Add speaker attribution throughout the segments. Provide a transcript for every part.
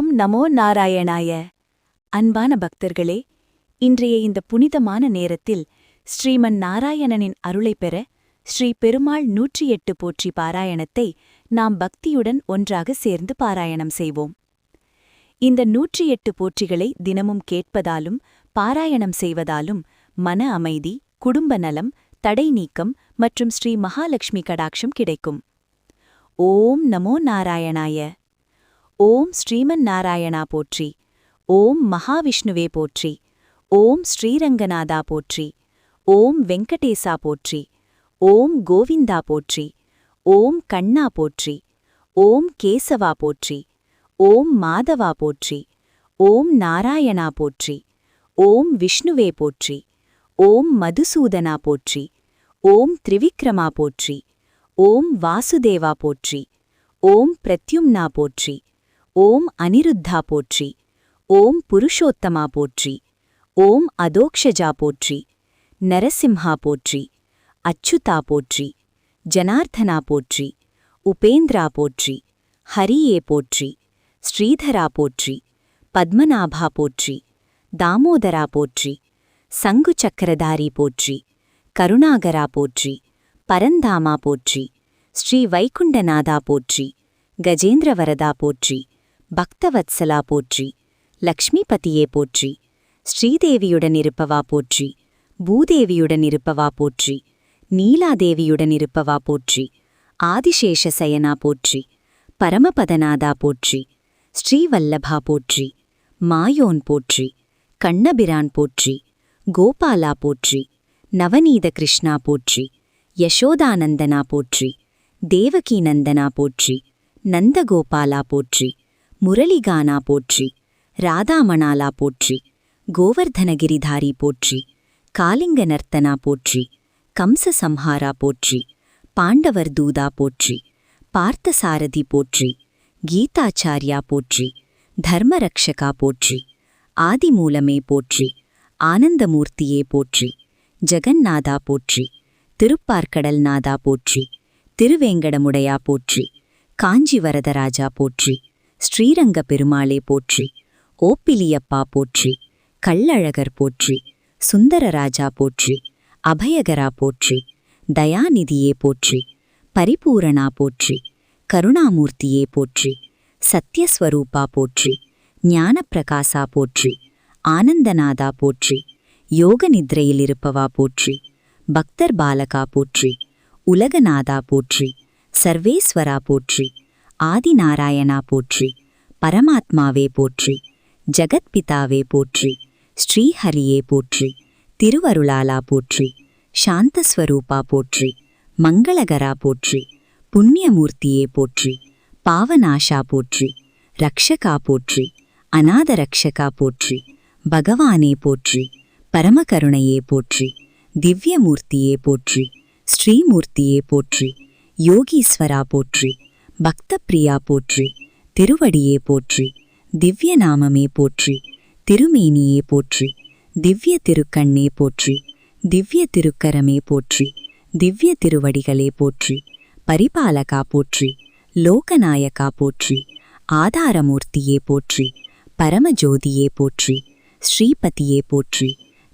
Speaker 1: ஓம் நமோ நாராயணாய. அன்பான பக்தர்களே, இன்றைய இந்த புனிதமான நேரத்தில் ஸ்ரீமன் நாராயணனின் அருளைப் பெற ஸ்ரீ பெருமாள் 108 போற்றி பாராயணத்தை நாம் பக்தியுடன் ஒன்றாக சேர்ந்து பாராயணம் செய்வோம். இந்த 108 போற்றிகளை தினமும் கேட்பதாலும் பாராயணம் செய்வதாலும் மன அமைதி, குடும்ப நலம், தடை நீக்கம் மற்றும் ஸ்ரீ மகாலட்சுமி கடாட்சம் கிடைக்கும். ஓம் நமோ நாராயணாய. ஓம் ஸ்ரீமன் நாராயணா போற்றி. ஓம் மகாவிஷ்ணுவே போற்றி. ஓம் ஸ்ரீரங்கநாதா போற்றி. ஓம் வெங்கடேசா போற்றி. ஓம் கோவிந்தா போற்றி. ஓம் கண்ணா போற்றி. ஓம் கேசவா போற்றி. ஓம் மாதவா போற்றி. ஓம் நாராயணா போற்றி. ஓம் விஷ்ணுவே போற்றி. ஓம் மதுசூதனா போற்றி. ஓம் திரிவிக்ரமா போற்றி. ஓம் வாசுதேவா போற்றி. ஓம் பிரத்யும்னா போற்றி. ஓம் அனிருத்தா போற்றி. ஓம் புருஷோத்தமா போற்றி. ஓம் அதோக்ஷஜா போற்றி. நரசிம்ஹா போற்றி. அச்சுதா போற்றி. ஜனார்த்தனா போற்றி. உபேந்திரா போற்றி. ஹரியே போற்றி. ஸ்ரீதரா போற்றி. பத்மநாபா போற்றி. தாமோதரா போற்றி. சங்கு சக்கரதாரி போற்றி. கருணாகரா போற்றி. பரந்தாமா போற்றி. ஸ்ரீ வைகுண்டநாதா போற்றி. கஜேந்திரவரதா போற்றி. பக்தவத்சலா போற்றி. லக்ஷ்மிபதியே போற்றி. ஸ்ரீதேவியுடன் இருப்பவா போற்றி. பூதேவியுடன் இருப்பவா போற்றி. நீலாதேவியுடன் இருப்பவா போற்றி. ஆதிசேஷ சயனா போற்றி. பரமபதநாதா போற்றி. ஸ்ரீவல்லபா போற்றி. மாயோன் போற்றி. கண்ணபிரான் போற்றி. கோபாலா போற்றி. நவநீத கிருஷ்ணா போற்றி. யசோதானந்தனா போற்றி. தேவகீநந்தனா போற்றி. நந்தகோபாலா போற்றி. முரளிகானா போற்றி. ராதாமணாலா போற்றி. கோவர்தனகிரிதாரி போற்றி. காலிங்க நர்த்தனா போற்றி. கம்ச சம்ஹாரா போற்றி. பாண்டவர் தூதா போற்றி. பார்த்தசாரதி போற்றி. கீதாச்சார்யா போற்றி. தர்மரக்ஷகா போற்றி. ஆதிமூலமே போற்றி. ஆனந்தமூர்த்தியே போற்றி. ஜெகந்நாதா போற்றி. திருப்பார்க்கடல்நாதா போற்றி. திருவேங்கடமுடையா போற்றி. காஞ்சிவரதராஜா போற்றி. ஸ்ரீரங்க பெருமாளே போற்றி. ஓப்பிலியப்பா போற்றி. கள்ளழகர் போற்றி. சுந்தரராஜா போற்றி. அபயகரா போற்றி. தயாநிதியே போற்றி. பரிபூரணா போற்றி. கருணாமூர்த்தியே போற்றி. சத்யஸ்வரூபா போற்றி. ஞானப்பிரகாசா போற்றி. ஆனந்தநாதா போற்றி. யோக நித்ரையில் இருப்பவா போற்றி. பக்தர் பாலகா போற்றி. உலகநாதா போற்றி. சர்வேஸ்வரா போற்றி. ஆதிநாராயணா போற்றி. பரமாத்மாவே போற்றி. ஜகத்பிதாவே போற்றி. ஸ்ரீஹரியே போற்றி. திருவருளாலா போற்றி. சாந்தஸ்வரூபா போற்றி. மங்களகரா போற்றி. புண்ணியமூர்த்தியே போற்றி. பாவநாஷா போற்றி. ரக்ஷகா போற்றி. அநாதரக்ஷகா போற்றி. பகவானே போற்றி. பரமகருணையே போற்றி. திவ்யமூர்த்தியே போற்றி. ஸ்ரீமூர்த்தியே போற்றி. யோகீஸ்வரா போற்றி. பக்தப்பிரியா போற்றி. திருவடியே போற்றி. திவ்ய நாமமே போற்றி. திருமேனியே போற்றி. திவ்ய திருக்கண்ணே போற்றி. திவ்ய திருக்கரமே போற்றி. திவ்ய திருவடிகளே போற்றி. பரிபாலகா போற்றி. லோகநாயகா போற்றி. ஆதாரமூர்த்தியே போற்றி. பரமஜோதியே போற்றி. ஸ்ரீபதியே போற்றி.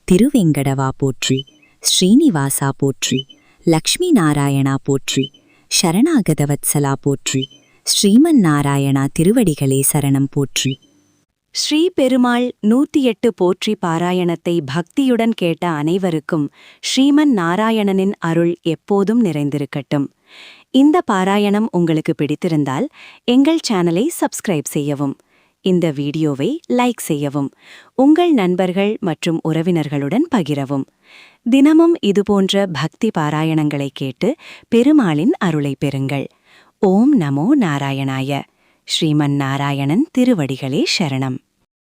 Speaker 1: திருவெங்கடவா போற்றி. ஸ்ரீனிவாசா போற்றி. லக்ஷ்மி நாராயணா போற்றி. சரணாகதவத்சலா போற்றி. ஸ்ரீமன் நாராயணா திருவடிகளே சரணம் போற்றி. ஸ்ரீ பெருமாள் 108 போற்றி பாராயணத்தை பக்தியுடன் கேட்ட அனைவருக்கும் ஸ்ரீமன் நாராயணனின் அருள் எப்போதும் நிறைந்திருக்கட்டும். இந்த பாராயணம் உங்களுக்கு பிடித்திருந்தால் எங்கள் சேனலை சப்ஸ்கிரைப் செய்யவும், இந்த வீடியோவை லைக் செய்யவும், உங்கள் நண்பர்கள் மற்றும் உறவினர்களுடன் பகிரவும். தினமும் இதுபோன்ற பக்தி பாராயணங்களை கேட்டு பெருமாளின் அருளை பெறுங்கள். ஓம் நமோ நாராயணாய. ஸ்ரீமன் நாராயணன் திருவடிகளே சரணம்.